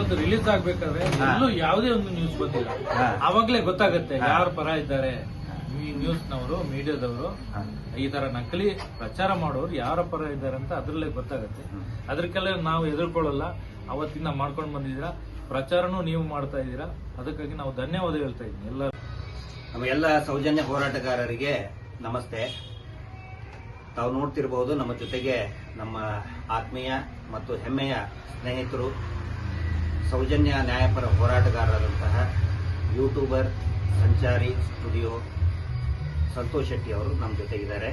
ಇವತ್ತು ರಿಲೀಸ್ ಆಗ್ಬೇಕಾದ್ರೆ ಎಲ್ಲೂ ಯಾವುದೇ ಒಂದು ನ್ಯೂಸ್ ಬಂದಿಲ್ಲ. ಅವಾಗ್ಲೇ ಗೊತ್ತಾಗುತ್ತೆ ಯಾರ ಪರ ಇದ್ದಾರೆ. ಈ ನ್ಯೂಸ್ನವರು, ಮೀಡಿಯಾದವರು ಈ ತರ ನಕಲಿ ಪ್ರಚಾರ ಮಾಡೋರು ಯಾರ ಪರ ಇದ್ದಾರೆ ಅಂತ ಅದ್ರಲ್ಲೇ ಗೊತ್ತಾಗುತ್ತೆ. ಅದಕ್ಕೆಲ್ಲ ನಾವು ಎದುರ್ಕೊಳ್ಳಲ್ಲ. ಅವತ್ತಿನ ಮಾಡ್ಕೊಂಡು ಬಂದಿದ್ದೀರಾ, ಪ್ರಚಾರನೂ ನೀವು ಮಾಡ್ತಾ ಇದ್ದೀರಾ. ಅದಕ್ಕಾಗಿ ನಾವು ಧನ್ಯವಾದ ಹೇಳ್ತಾ ಇದ್ದೀನಿ ಎಲ್ಲ ನಮ್ಮ ಎಲ್ಲ ಸೌಜನ್ಯ ಹೋರಾಟಗಾರರಿಗೆ ನಮಸ್ತೆ. ತಾವು ನೋಡ್ತಿರಬಹುದು, ನಮ್ಮ ಜೊತೆಗೆ ನಮ್ಮ ಆತ್ಮೀಯ ಮತ್ತು ಹೆಮ್ಮೆಯ ಸ್ನೇಹಿತರು, ಸೌಜನ್ಯ ನ್ಯಾಯಪರ ಹೋರಾಟಗಾರರಾದಂತಹ ಯೂಟ್ಯೂಬರ್ ಸಂಚಾರಿ ಸ್ಟುಡಿಯೋ ಸಂತೋಷ್ ಶೆಟ್ಟಿ ಅವರು ನಮ್ಮ ಜೊತೆಗಿದ್ದಾರೆ.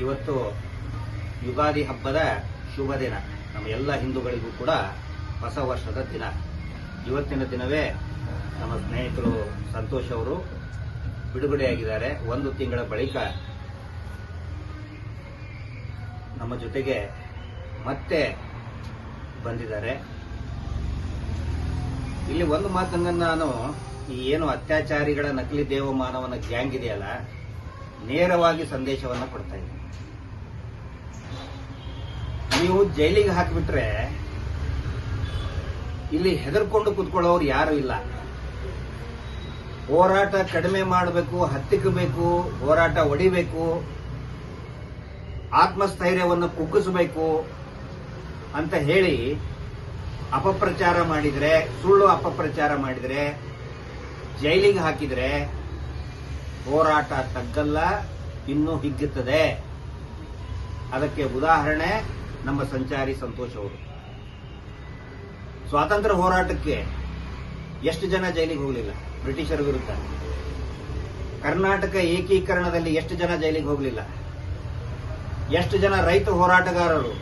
ಇವತ್ತು ಯುಗಾದಿ ಹಬ್ಬದ ಶುಭ ದಿನ. ನಮ್ಮ ಎಲ್ಲ ಹಿಂದೂಗಳಿಗೂ ಕೂಡ ಹೊಸ ವರ್ಷದ ದಿನ. ಇವತ್ತಿನ ದಿನವೇ ನಮ್ಮ ಸ್ನೇಹಿತರು ಸಂತೋಷ್ ಅವರು ಬಿಡುಗಡೆಯಾಗಿದ್ದಾರೆ. 1 ತಿಂಗಳ ಬಳಿಕ ನಮ್ಮ ಜೊತೆಗೆ ಮತ್ತೆ ಬಂದಿದ್ದಾರೆ. ಇಲ್ಲಿ ಒಂದು ಮಾತನ್ನ ನಾನು, ಈ ಏನು ಅತ್ಯಾಚಾರಿಗಳ ನಕಲಿ ದೇವಮಾನವನ ಗ್ಯಾಂಗ್ ಇದೆಯಲ್ಲ, ನೇರವಾಗಿ ಸಂದೇಶವನ್ನ ಕೊಡ್ತಾ ಇದ್ದೀನಿ. ನೀವು ಜೈಲಿಗೆ ಹಾಕಿಬಿಟ್ರೆ ಇಲ್ಲಿ ಹೆದರ್ಕೊಂಡು ಕೂತ್ಕೊಳ್ಳೋರು ಯಾರು ಇಲ್ಲ. ಹೋರಾಟ ಕಡಿಮೆ ಮಾಡಬೇಕು, ಹತ್ತಿಕ್ಕಬೇಕು, ಹೋರಾಟ ಒಡಿಬೇಕು, ಆತ್ಮಸ್ಥೈರ್ಯವನ್ನು ಕುಗ್ಗಿಸಬೇಕು ಅಂತ ಹೇಳಿ ಅಪಪ್ರಚಾರ ಮಾಡಿದ್ರೆ, ಸುಳ್ಳು ಅಪಪ್ರಚಾರ ಮಾಡಿದ್ರೆ, ಜೈಲಿಗೆ ಹಾಕಿದ್ರೆ ಹೋರಾಟ ತಗ್ಗಲ್ಲ, ಇನ್ನೂ ಹಿಗ್ಗುತ್ತದೆ. ಅದಕ್ಕೆ ಉದಾಹರಣೆ ನಮ್ಮ ಸಂಚಾರಿ ಸಂತೋಷ್ ಅವರು. ಸ್ವಾತಂತ್ರ್ಯ ಹೋರಾಟಕ್ಕೆ ಎಷ್ಟು ಜನ ಜೈಲಿಗೆ ಹೋಗಲಿಲ್ಲ ಬ್ರಿಟಿಷರ ವಿರುದ್ಧ? ಕರ್ನಾಟಕ ಏಕೀಕರಣದಲ್ಲಿ ಎಷ್ಟು ಜನ ಜೈಲಿಗೆ ಹೋಗಲಿಲ್ಲ? ಎಷ್ಟು ಜನ ರೈತ ಹೋರಾಟಗಾರರು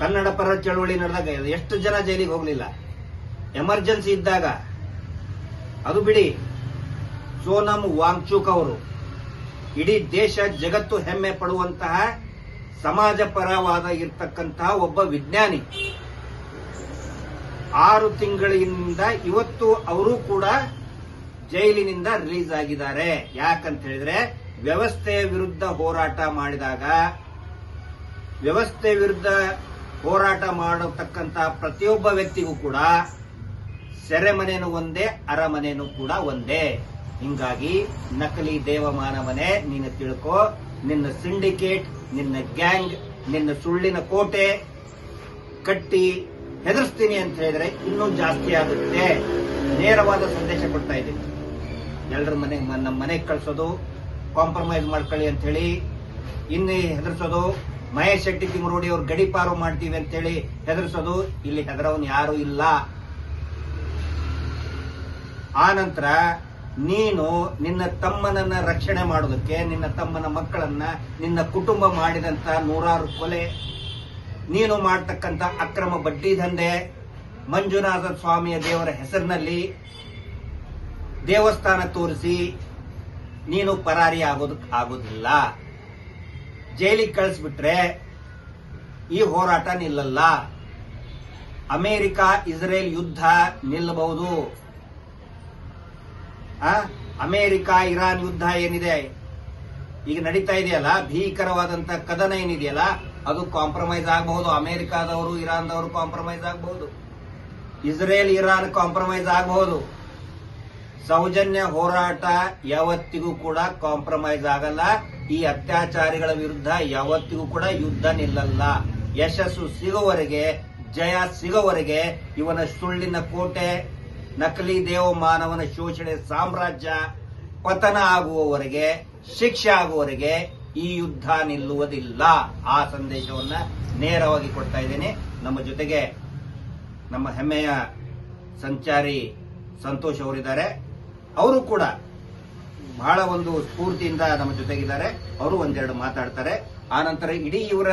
ಕನ್ನಡ ಪರ ಚಳವಳಿ ನಡೆದಾಗ ಎಷ್ಟು ಜನ ಜೈಲಿಗೆ ಹೋಗಲಿಲ್ಲ? ಎಮರ್ಜೆನ್ಸಿ ಇದ್ದಾಗ, ಅದು ಬಿಡಿ, ಸೋನಂ ವಾಂಗ್ಚುಕ್ ಅವರು ಇಡೀ ದೇಶ ಜಗತ್ತು ಹೆಮ್ಮೆ ಪಡುವಂತಹ ಸಮಾಜ ಪರವಾದ ಇರ್ತಕ್ಕಂತಹ ಒಬ್ಬ ವಿಜ್ಞಾನಿ, 6 ತಿಂಗಳಿಂದ ಇವತ್ತು ಅವರು ಕೂಡ ಜೈಲಿನಿಂದ ರಿಲೀಸ್ ಆಗಿದ್ದಾರೆ. ಯಾಕಂತ ಹೇಳಿದ್ರೆ, ವ್ಯವಸ್ಥೆಯ ವಿರುದ್ಧ ಹೋರಾಟ ಮಾಡಿದಾಗ, ವ್ಯವಸ್ಥೆ ವಿರುದ್ಧ ಹೋರಾಟ ಮಾಡತಕ್ಕಂತಹ ಪ್ರತಿಯೊಬ್ಬ ವ್ಯಕ್ತಿಗೂ ಕೂಡ ಸೆರೆಮನೆನೂ ಒಂದೇ, ಅರಮನೆನೂ ಕೂಡ ಒಂದೇ. ಹಿಂಗಾಗಿ ನಕಲಿ ದೇವಮಾನವನೇ, ನೀನು ತಿಳ್ಕೋ, ನಿನ್ನ ಸಿಂಡಿಕೇಟ್, ನಿನ್ನ ಗ್ಯಾಂಗ್, ನಿನ್ನ ಸುಳ್ಳಿನ ಕೋಟೆ ಕಟ್ಟಿ ಹೆದರ್ಸ್ತೀನಿ ಅಂತ ಹೇಳಿದ್ರೆ ಇನ್ನೂ ಜಾಸ್ತಿ ಆಗುತ್ತೆ. ನೇರವಾದ ಸಂದೇಶ ಕೊಡ್ತಾ ಇದ್ದೀನಿ. ಎಲ್ಲರ ನಮ್ಮ ಮನೆಗೆ ಕಳ್ಸೋದು, ಕಾಂಪ್ರಮೈಸ್ ಮಾಡ್ಕೊಳ್ಳಿ ಅಂತ ಹೇಳಿ ಇಲ್ಲಿ ಹೆದರ್ಸೋದು, ಮಹೇಶ್ ಶೆಟ್ಟಿ ತಿಮರೋಡಿ ಅವ್ರು ಗಡಿಪಾರು ಮಾಡ್ತೀವಿ ಅಂತ ಹೇಳಿ ಹೆದರ್ಸೋದು, ಇಲ್ಲಿ ಹೆದರವನ್ ಯಾರು ಇಲ್ಲ. ಆ ನಂತರ ನೀನು ನಿನ್ನ ತಮ್ಮನನ್ನ ರಕ್ಷಣೆ ಮಾಡೋದಕ್ಕೆ, ನಿನ್ನ ತಮ್ಮನ ಮಕ್ಕಳನ್ನ, ನಿನ್ನ ಕುಟುಂಬ ಮಾಡಿದಂತ 100 ಕೊಲೆ, ನೀನು ಮಾಡತಕ್ಕಂತ ಅಕ್ರಮ ಬಡ್ಡಿ ದಂಧೆ, ಮಂಜುನಾಥ ಸ್ವಾಮಿಯ ದೇವರ ಹೆಸರಿನಲ್ಲಿ ದೇವಸ್ಥಾನ ತೋರಿಸಿ ನೀನು ಪರಾರಿ ಆಗೋದಿಲ್ಲ. ಜೈಲಿಗೆ ಕಳಿಸ್ಬಿಟ್ರೆ ಈ ಹೋರಾಟ ನಿಲ್ಲಲ್ಲ. ಅಮೆರಿಕ ಇಸ್ರೇಲ್ ಯುದ್ಧ ನಿಲ್ಲಬಹುದು. ಅಮೆರಿಕ ಇರಾನ್ ಯುದ್ಧ ಏನಿದೆ ಈಗ ನಡೀತಾ ಇದೆಯಲ್ಲ, ಭೀಕರವಾದಂತ ಕದನ ಏನಿದೆಯಲ್ಲ, ಅದು ಕಾಂಪ್ರಮೈಸ್ ಆಗಬಹುದು. ಅಮೆರಿಕಾದವರು ಇರಾನ್ದವರು ಕಾಂಪ್ರಮೈಸ್ ಆಗಬಹುದು, ಇಸ್ರೇಲ್ ಇರಾನ್ ಕಾಂಪ್ರಮೈಸ್ ಆಗಬಹುದು. ಸೌಜನ್ಯ ಹೋರಾಟ ಯಾವತ್ತಿಗೂ ಕೂಡ ಕಾಂಪ್ರಮೈಸ್ ಆಗಲ್ಲ. ಈ ಅತ್ಯಾಚಾರಿಗಳ ವಿರುದ್ಧ ಯಾವತ್ತಿಗೂ ಕೂಡ ಯುದ್ಧ ನಿಲ್ಲಲ್ಲ. ಯಶಸ್ಸು ಸಿಗುವವರೆಗೆ, ಜಯ ಸಿಗುವವರೆಗೆ, ಇವನ ಸುಳ್ಳಿನ ಕೋಟೆ, ನಕಲಿ ದೇವಮಾನವನ ಶೋಷಣೆ ಸಾಮ್ರಾಜ್ಯ ಪತನ ಆಗುವವರೆಗೆ, ಶಿಕ್ಷೆ ಆಗುವವರೆಗೆ ಈ ಯುದ್ಧ ನಿಲ್ಲುವುದಿಲ್ಲ. ಆ ಸಂದೇಶವನ್ನ ನೇರವಾಗಿ ಕೊಡ್ತಾ ಇದ್ದೇನೆ. ನಮ್ಮ ಜೊತೆಗೆ ನಮ್ಮ ಹೆಮ್ಮೆಯ ಸಂಚಾರಿ ಸಂತೋಷ್ ಅವರಿದ್ದಾರೆ. ಅವರು ಕೂಡ ಬಹಳ ಒಂದು ಸ್ಫೂರ್ತಿಯಿಂದ ನಮ್ಮ ಜೊತೆಗಿದ್ದಾರೆ. ಅವರು ಒಂದೆರಡು ಮಾತಾಡ್ತಾರೆ. ಆನಂತರ ಇಡೀ ಇವರ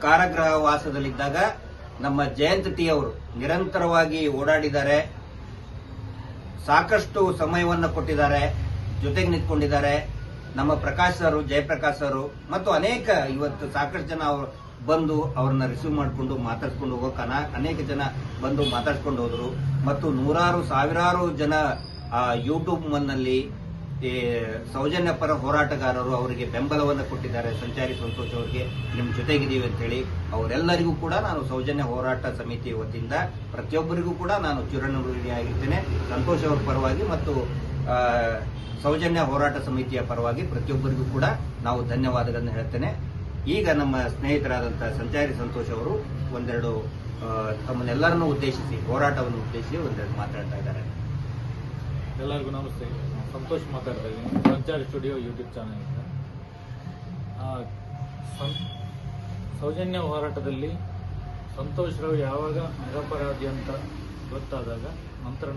ಕಾರಾಗೃಹ ವಾಸದಲ್ಲಿದ್ದಾಗ ನಮ್ಮ ಜಯಂತ್ ಟಿ ಅವರು ನಿರಂತರವಾಗಿ ಓಡಾಡಿದ್ದಾರೆ, ಸಾಕಷ್ಟು ಸಮಯವನ್ನು ಕೊಟ್ಟಿದ್ದಾರೆ, ಜೊತೆಗೆ ನಿಂತ್ಕೊಂಡಿದ್ದಾರೆ. ನಮ್ಮ ಪ್ರಕಾಶ್ ಸರ್, ಜಯಪ್ರಕಾಶ್ ಸರ್ ಮತ್ತು ಅನೇಕ ಇವತ್ತು ಸಾಕಷ್ಟು ಜನ ಬಂದು ಅವ್ರನ್ನ ರಿಸೀವ್ ಮಾಡಿಕೊಂಡು ಮಾತಾಡ್ಸ್ಕೊಂಡು ಹೋಗೋಕೆ ಅನೇಕ ಜನ ಬಂದು ಮಾತಾಡ್ಸ್ಕೊಂಡು ಹೋದ್ರು. ಮತ್ತು 100 ಸಾವಿರಾರು ಜನ ಯೂಟ್ಯೂಬ್ ನಲ್ಲಿ ಈ ಸೌಜನ್ಯ ಪರ ಹೋರಾಟಗಾರರು ಅವರಿಗೆ ಬೆಂಬಲವನ್ನು ಕೊಟ್ಟಿದ್ದಾರೆ. ಸಂಚಾರಿ ಸಂತೋಷ್ ಅವರಿಗೆ ನಿಮ್ಮ ಜೊತೆಗಿದ್ದೀವಿ ಅಂತ ಹೇಳಿ ಅವರೆಲ್ಲರಿಗೂ ಕೂಡ ನಾನು ಸೌಜನ್ಯ ಹೋರಾಟ ಸಮಿತಿ ವತಿಯಿಂದ ಪ್ರತಿಯೊಬ್ಬರಿಗೂ ಕೂಡ ನಾನು ಚಿರಋಣಿಯಾಗಿದ್ದೇನೆ. ಸಂತೋಷ್ ಅವರ ಪರವಾಗಿ ಮತ್ತು ಸೌಜನ್ಯ ಹೋರಾಟ ಸಮಿತಿಯ ಪರವಾಗಿ ಪ್ರತಿಯೊಬ್ಬರಿಗೂ ಕೂಡ ನಾವು ಧನ್ಯವಾದಗಳನ್ನು ಹೇಳ್ತೇನೆ. ಈಗ ನಮ್ಮ ಸ್ನೇಹಿತರಾದಂತಹ ಸಂಚಾರಿ ಸಂತೋಷ್ ಅವರು ಒಂದೆರಡು ತಮ್ಮನ್ನೆಲ್ಲರನ್ನು ಉದ್ದೇಶಿಸಿ ಹೋರಾಟವನ್ನು ಉದ್ದೇಶಿಸಿ ಒಂದೆರಡು ಮಾತಾಡ್ತಾ ಇದ್ದಾರೆ. ಎಲ್ಲರಿಗೂ ನಮಸ್ತೆ. ಸಂತೋಷ್ ಮಾತಾಡ್ತಾ ಇದ್ದೀನಿ, ಸಂಚಾರಿ ಸ್ಟುಡಿಯೋ ಯೂಟ್ಯೂಬ್ ಚಾನಲ್. ಸೌಜನ್ಯ ಹೋರಾಟದಲ್ಲಿ ಸಂತೋಷ್ ರಾವ್ ಯಾವಾಗ ನಿರಪರಾಧಿ ಅಂತ ಗೊತ್ತಾದಾಗ ನಂತರ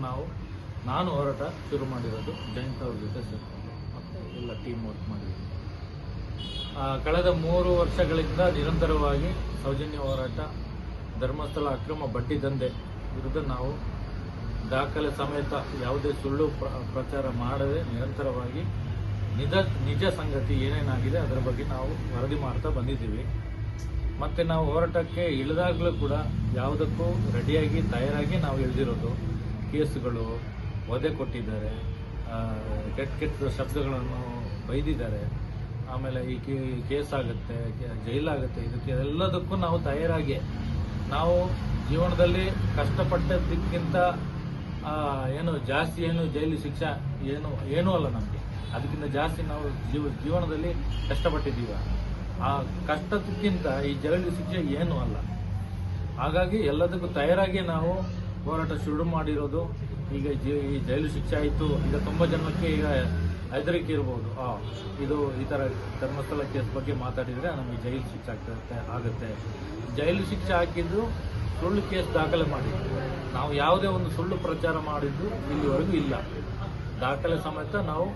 ನಾನು ಹೋರಾಟ ಶುರು ಮಾಡಿರೋದು ಜಯಂತ್ ಅವ್ರ ಜೊತೆ ಸೇರಿಕೊಂಡು ಮತ್ತು ಎಲ್ಲ ಟೀಮ್ ವರ್ಕ್ ಮಾಡಿದ್ದೀವಿ. ಕಳೆದ 3 ವರ್ಷಗಳಿಂದ ನಿರಂತರವಾಗಿ ಸೌಜನ್ಯ ಹೋರಾಟ ಧರ್ಮಸ್ಥಳ ಅಕ್ರಮ ಬಡ್ಡಿ ದಂಧೆ ವಿರುದ್ಧ ನಾವು ದಾಖಲೆ ಸಮೇತ ಯಾವುದೇ ಸುಳ್ಳು ಪ್ರಚಾರ ಮಾಡದೆ ನಿರಂತರವಾಗಿ ನಿಜ ಸಂಗತಿ ಏನೇನಾಗಿದೆ ಅದರ ಬಗ್ಗೆ ನಾವು ವರದಿ ಮಾಡ್ತಾ ಬಂದಿದ್ದೀವಿ. ಮತ್ತು ನಾವು ಹೋರಾಟಕ್ಕೆ ಇಳಿದಾಗಲೂ ಕೂಡ ಯಾವುದಕ್ಕೂ ರೆಡಿಯಾಗಿ ತಯಾರಾಗಿ ನಾವು ಇಳಿದಿರೋದು. ಕೇಸುಗಳು ವಧೆ ಕೊಟ್ಟಿದ್ದಾರೆ, ಕೆಟ್ಟ ಶಬ್ದಗಳನ್ನು ಬೈದಿದ್ದಾರೆ, ಆಮೇಲೆ ಈ ಕೇಸ್ ಆಗುತ್ತೆ, ಜೈಲಾಗುತ್ತೆ, ಇದಕ್ಕೆ ಎಲ್ಲದಕ್ಕೂ ನಾವು ತಯಾರಾಗಿ ನಾವು ಜೀವನದಲ್ಲಿ ಕಷ್ಟಪಟ್ಟದಕ್ಕಿಂತ ಜಾಸ್ತಿ ಜೈಲು ಶಿಕ್ಷೆ ಏನೂ ಅಲ್ಲ ನಮಗೆ. ಅದಕ್ಕಿಂತ ಜಾಸ್ತಿ ನಾವು ಜೀವನದಲ್ಲಿ ಕಷ್ಟಪಟ್ಟಿದ್ದೀವಿ. ಆ ಕಷ್ಟಕ್ಕಿಂತ ಈ ಜೈಲು ಶಿಕ್ಷೆ ಏನೂ ಅಲ್ಲ. ಹಾಗಾಗಿ ಎಲ್ಲದಕ್ಕೂ ತಯಾರಾಗಿ ನಾವು ಹೋರಾಟ ಶುರು ಮಾಡಿರೋದು. ಈಗ ಈ ಜೈಲು ಶಿಕ್ಷೆ ಆಯಿತು, ಈಗ ತುಂಬ ಜನಕ್ಕೆ ಈಗ ಹೆದರಿಕೆ ಇರ್ಬೋದು, ಇದು ಈ ಥರ ಧರ್ಮಸ್ಥಳ ಕೇಸ್ ಬಗ್ಗೆ ಮಾತಾಡಿದರೆ ನಮಗೆ ಜೈಲು ಶಿಕ್ಷೆ ಆಗುತ್ತೆ. ಜೈಲು ಶಿಕ್ಷೆ ಹಾಕಿದ್ದು ಸುಳ್ಳು ಕೇಸ್ ದಾಖಲೆ ಮಾಡಿದ್ದು. ನಾವು ಯಾವುದೇ ಒಂದು ಸುಳ್ಳು ಪ್ರಚಾರ ಮಾಡಿದ್ದು ಇಲ್ಲಿವರೆಗೂ ಇಲ್ಲ. ದಾಖಲೆ ಸಮೇತ ನಾವು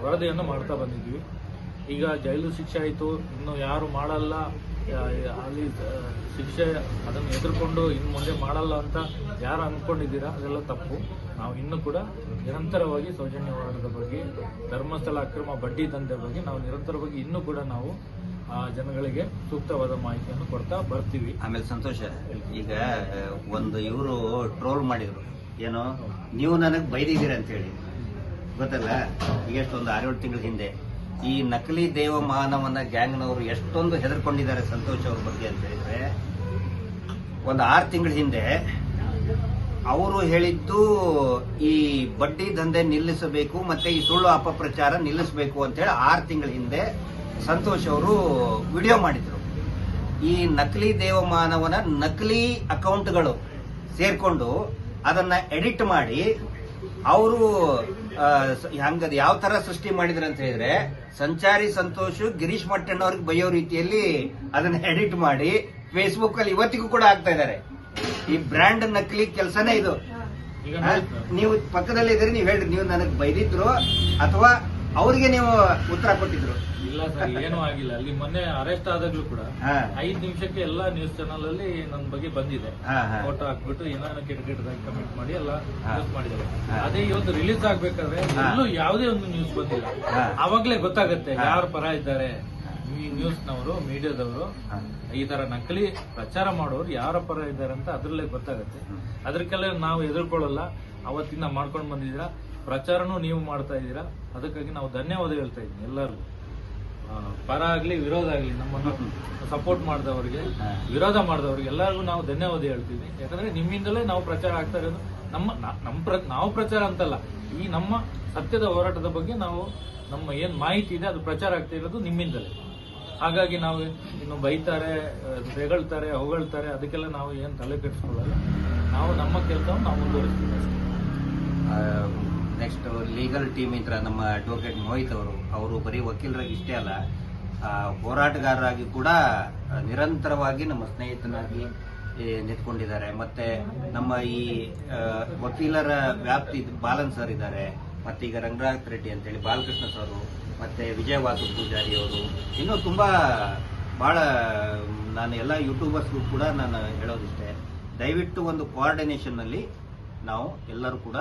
ವರದಿಯನ್ನು ಮಾಡ್ತಾ ಬಂದಿದ್ವಿ. ಈಗ ಜೈಲು ಶಿಕ್ಷೆ ಆಯಿತು, ಇನ್ನು ಯಾರು ಮಾಡಲ್ಲ, ಅಲ್ಲಿ ಶಿಕ್ಷೆ ಅದನ್ನು ಎದುರ್ಕೊಂಡು ಇನ್ನು ಮುಂದೆ ಮಾಡಲ್ಲ ಅಂತ ಯಾರು ಅಂದ್ಕೊಂಡಿದ್ದೀರಾ ಅದೆಲ್ಲ ತಪ್ಪು. ನಾವು ಇನ್ನೂ ಕೂಡ ನಿರಂತರವಾಗಿ ಸೌಜನ್ಯ ಹೋರಾಟದ ಬಗ್ಗೆ, ಧರ್ಮಸ್ಥಳ ಅಕ್ರಮ ಬಡ್ಡಿ ದಂಧೆ ಬಗ್ಗೆ ನಾವು ನಿರಂತರವಾಗಿ ಇನ್ನೂ ಕೂಡ ನಾವು ಜನಗಳಿಗೆ ಸೂಕ್ತವಾದ ಮಾಹಿತಿಯನ್ನು ಕೊಡ್ತಾ ಬರ್ತೀವಿ. ಆಮೇಲೆ ಸಂತೋಷ, ಈಗ ಒಂದು ಇವರು ಟ್ರೋಲ್ ಮಾಡಿದ್ರು, ಏನೋ ನೀವು ನನಗೆ ಬೈದಿದ್ದೀರ ಅಂತ ಹೇಳಿ, ಗೊತ್ತಲ್ಲ? ಈಗ ಎಷ್ಟೊಂದು 6-7 ತಿಂಗಳ ಹಿಂದೆ ಈ ನಕಲಿ ದೇವ ಮಾನವನ ಗ್ಯಾಂಗ್ನವರು ಎಷ್ಟೊಂದು ಹೆದರ್ಕೊಂಡಿದ್ದಾರೆ ಸಂತೋಷ್ ಅವ್ರ ಬಗ್ಗೆ ಅಂತ ಹೇಳಿದ್ರೆ, ಒಂದು 6 ತಿಂಗಳ ಹಿಂದೆ ಅವರು ಹೇಳಿದ್ದು ಈ ಬಡ್ಡಿ ದಂಧೆ ನಿಲ್ಲಿಸಬೇಕು ಮತ್ತೆ ಈ ಸುಳ್ಳು ಅಪಪ್ರಚಾರ ನಿಲ್ಲಿಸಬೇಕು ಅಂತ ಹೇಳಿ 6 ತಿಂಗಳ ಹಿಂದೆ ಸಂತೋಷ್ ಅವರು ವಿಡಿಯೋ ಮಾಡಿದ್ರು. ಈ ನಕಲಿ ದೇವಮಾನವನ ನಕಲಿ ಅಕೌಂಟ್ಗಳು ಸೇರ್ಕೊಂಡು ಅದನ್ನ ಎಡಿಟ್ ಮಾಡಿ ಅವರು ಹಂಗದ ಯಾವ ತರ ಸೃಷ್ಟಿ ಮಾಡಿದ್ರು ಅಂತ ಹೇಳಿದ್ರೆ, ಸಂಚಾರಿ ಸಂತೋಷ್ ಗಿರೀಶ್ ಮಟ್ಟಣ್ಣವ್ರಿಗೆ ಬೈಯೋ ರೀತಿಯಲ್ಲಿ ಅದನ್ನ ಎಡಿಟ್ ಮಾಡಿ ಫೇಸ್ಬುಕ್ ಅಲ್ಲಿ ಇವತ್ತಿಗೂ ಕೂಡ ಆಗ್ತಾ ಇದ್ದಾರೆ. ಈ ಬ್ರ್ಯಾಂಡ್ ನಕಲಿ ಕೆಲಸನೇ ಇದು. ನೀವು ಪಕ್ಕದಲ್ಲಿ ಇದ್ರಿ, ನೀವು ಹೇಳ್ರಿ, ನೀವು ನನಗೆ ಬೈದಿದ್ರು ಅಥವಾ ಅವರಿಗೆ ನೀವು ಉತ್ತರ ಕೊಟ್ಟಿದ್ರು? ಇಲ್ಲ ಸರ್, ಏನೂ ಆಗಿಲ್ಲ. ಅಲ್ಲಿ ಮೊನ್ನೆ ಅರೆಸ್ಟ್ ಆದಾಗ್ಲೂ ಕೂಡ 5 ನಿಮಿಷಕ್ಕೆ ಎಲ್ಲಾ ನ್ಯೂಸ್ ಚಾನಲ್ ಅಲ್ಲಿ ನನ್ನ ಬಗ್ಗೆ ಬಂದಿದೆ. ಫೋಟೋ ಹಾಕ್ಬಿಟ್ಟು ಏನಾದ್ರು ಕೆಟ್ಟದಾಗಿ ಕಮೆಂಟ್ ಮಾಡಿ ಎಲ್ಲ ನ್ಯೂಸ್ ಮಾಡಿದ್ದಾರೆ. ಅದೇ ಇವತ್ತು ರಿಲೀಸ್ ಆಗ್ಬೇಕಾದ್ರೆ ಎಲ್ಲೂ ಯಾವುದೇ ಒಂದು ನ್ಯೂಸ್ ಬಂದಿಲ್ಲ. ಅವಾಗ್ಲೇ ಗೊತ್ತಾಗುತ್ತೆ ಯಾರ ಪರ ಇದ್ದಾರೆ. ಈ ನ್ಯೂಸ್ನವರು, ಮೀಡಿಯಾದವರು ಈ ತರ ನಕಲಿ ಪ್ರಚಾರ ಮಾಡೋರು ಯಾರ ಪರ ಇದ್ದಾರೆ ಅಂತ ಅದ್ರಲ್ಲೇ ಗೊತ್ತಾಗುತ್ತೆ. ಅದಕ್ಕೆಲ್ಲ ನಾವು ಎದುರ್ಕೊಳ್ಳಲ್ಲ. ಅವತ್ತಿಂದ ಮಾಡ್ಕೊಂಡು ಬಂದಿದ್ದೀರಾ, ಪ್ರಚಾರನೂ ನೀವು ಮಾಡ್ತಾ ಇದ್ದೀರಾ. ಅದಕ್ಕಾಗಿ ನಾವು ಧನ್ಯವಾದ ಹೇಳ್ತಾ ಇದ್ದೀನಿ ಎಲ್ಲರಿಗೂ. ಪರ ಆಗ್ಲಿ ವಿರೋಧ ಆಗ್ಲಿ ನಮ್ಮನ್ನು ಸಪೋರ್ಟ್ ಮಾಡಿದವರಿಗೆ, ವಿರೋಧ ಮಾಡಿದವರಿಗೆ ಎಲ್ಲರಿಗೂ ನಾವು ಧನ್ಯವಾದ ಹೇಳ್ತೀವಿ. ಯಾಕಂದ್ರೆ ನಿಮ್ಮಿಂದಲೇ ನಾವು ಪ್ರಚಾರ ಆಗ್ತಾ ಇರೋದು. ನಾವು ಪ್ರಚಾರ ಅಂತಲ್ಲ, ಈ ನಮ್ಮ ಸತ್ಯದ ಹೋರಾಟದ ಬಗ್ಗೆ ನಾವು ನಮ್ಮ ಏನ್ ಮಾಹಿತಿ ಇದೆ ಅದು ಪ್ರಚಾರ ಆಗ್ತಾ ಇರೋದು ನಿಮ್ಮಿಂದಲೇ. ಹಾಗಾಗಿ ನಾವು ಇನ್ನು ಬೈತಾರೆ, ತೆಗಳ್ತಾರೆ, ಹೊಗಳ್ತಾರೆ, ಅದಕ್ಕೆಲ್ಲ ನಾವು ಏನ್ ತಲೆ ಕೆಡಿಸ್ಕೊಳ್ಳಲ್ಲ. ನಾವು ನಮ್ಮ ಕೆಲಸವನ್ನು ನಾವು ಮುಂದುವರಿಸ್ತೀವಿ. ನೆಕ್ಸ್ಟ್ ಲೀಗಲ್ ಟೀಮ್ ಇದ್ರ ನಮ್ಮ ಅಡ್ವೊಕೇಟ್ ಮೋಹಿತ್ ಅವರು ಬರೀ ವಕೀಲರಾಗಿ ಇಷ್ಟೇ ಅಲ್ಲ, ಹೋರಾಟಗಾರರಾಗಿ ಕೂಡ ನಿರಂತರವಾಗಿ ನಮ್ಮ ಸ್ನೇಹಿತನಾಗಿ ನಿಂತ್ಕೊಂಡಿದ್ದಾರೆ. ಮತ್ತೆ ನಮ್ಮ ಈ ವಕೀಲರ ವ್ಯಾಪ್ತಿ ಬಾಲನ್ ಸರ್ ಇದ್ದಾರೆ, ಮತ್ತೆ ಈಗ ರಂಗನಾಥ್ ರೆಡ್ಡಿ ಅಂತೇಳಿ ಬಾಲಕೃಷ್ಣ ಸರ್, ಮತ್ತೆ ವಿಜಯವಾಸು ಪೂಜಾರಿ ಅವರು, ಇನ್ನೂ ತುಂಬಾ ಬಹಳ. ನಾನು ಎಲ್ಲ ಯೂಟ್ಯೂಬರ್ಸ್ಗೂ ಕೂಡ ನಾನು ಹೇಳೋದಿಷ್ಟೇ, ದಯವಿಟ್ಟು ಒಂದು ಕೋಆರ್ಡಿನೇಷನ್ ನಲ್ಲಿ ನಾವು ಎಲ್ಲರೂ ಕೂಡ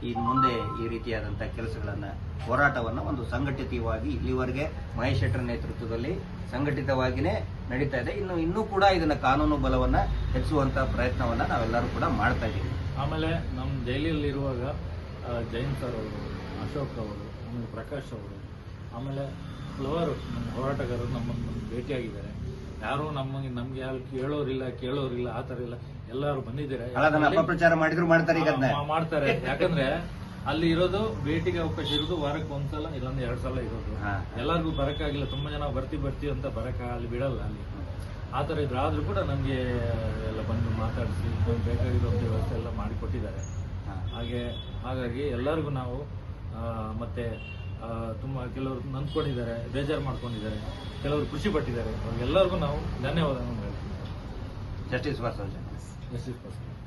ಈ ಮುಂದೆ ಈ ರೀತಿಯಾದಂತಹ ಕೆಲಸಗಳನ್ನ, ಹೋರಾಟವನ್ನ ಒಂದು ಸಂಘಟಿತವಾಗಿ ಇಲ್ಲಿವರೆಗೆ ಮಹೇಶ್ ಶೆಟ್ಟರ್ ನೇತೃತ್ವದಲ್ಲಿ ಸಂಘಟಿತವಾಗಿನೇ ನಡೀತಾ ಇದೆ. ಇನ್ನೂ ಕೂಡ ಇದನ್ನ ಕಾನೂನು ಬಲವನ್ನ ಹೆಚ್ಚಿಸುವಂತ ಪ್ರಯತ್ನವನ್ನ ನಾವೆಲ್ಲರೂ ಕೂಡ ಮಾಡ್ತಾ ಇದ್ದೀವಿ. ಆಮೇಲೆ ನಮ್ಮ ಜೈಲಲ್ಲಿರುವಾಗ ಜೈನ್ ಸರ್ ಅವರು, ಅಶೋಕ್ ಅವರು, ಆಮೇಲೆ ಪ್ರಕಾಶ್ ಅವರು, ಆಮೇಲೆ ಹಲವಾರು ನಮ್ಮ ಹೋರಾಟಗಾರರು ನಮ್ಮನ್ನು ಭೇಟಿಯಾಗಿದ್ದಾರೆ. ಯಾರು ನಮ್ಗೆ ಯಾರು ಕೇಳೋರಿಲ್ಲ ಆ ತರ ಇಲ್ಲ, ಎಲ್ಲರೂ ಬಂದಿದ್ದಾರೆ. ಅಪಪ್ರಚಾರ ಮಾಡಿದ್ರು ಮಾಡ್ತಾರೆ, ಈಗ ಮಾಡ್ತಾರೆ. ಯಾಕಂದ್ರೆ ಅಲ್ಲಿ ಇರೋದು ಭೇಟಿಗೆ ಅವಕಾಶ ಇರೋದು ವಾರಕ್ಕೆ ಒಂದ್ಸಲ ಇಲ್ಲಾಂದ್ರೆ 2 ಸಲ ಇರೋದು. ಎಲ್ಲರಿಗೂ ಬರಕ್ಕಾಗಿಲ್ಲ, ತುಂಬಾ ಜನ ಬರ್ತೀವಿ ಅಂತ ಅಲ್ಲಿ ಬಿಡಲ್ಲ. ಅಲ್ಲಿ ಆ ತರ ಇದ್ರಾದ್ರೂ ಕೂಡ ನಮ್ಗೆ ಎಲ್ಲ ಬಂದು ಮಾತಾಡಿಸಿ ಬೇಕಾಗಿರುವಂತ ವ್ಯವಸ್ಥೆ ಎಲ್ಲ ಮಾಡಿಕೊಟ್ಟಿದ್ದಾರೆ. ಹಾಗಾಗಿ ಎಲ್ಲರಿಗೂ ನಾವು ಮತ್ತೆ ತುಂಬಾ ಕೆಲವರು ನೊಂದ್ಕೊಂಡಿದ್ದಾರೆ, ಬೇಜಾರು ಮಾಡ್ಕೊಂಡಿದ್ದಾರೆ, ಕೆಲವರು ಖುಷಿ ಪಟ್ಟಿದ್ದಾರೆ. ಅವ್ರಿಗೆಲ್ಲರಿಗೂ ನಾವು ಧನ್ಯವಾದಗಳನ್ನು ಹೇಳ್ತೀವಿ. ಜಸ್ಟಿಸ್ ಬಸವರಾಜ್. ಜಸ್ಟಿಸ್ ಬಸವರಾಜ್.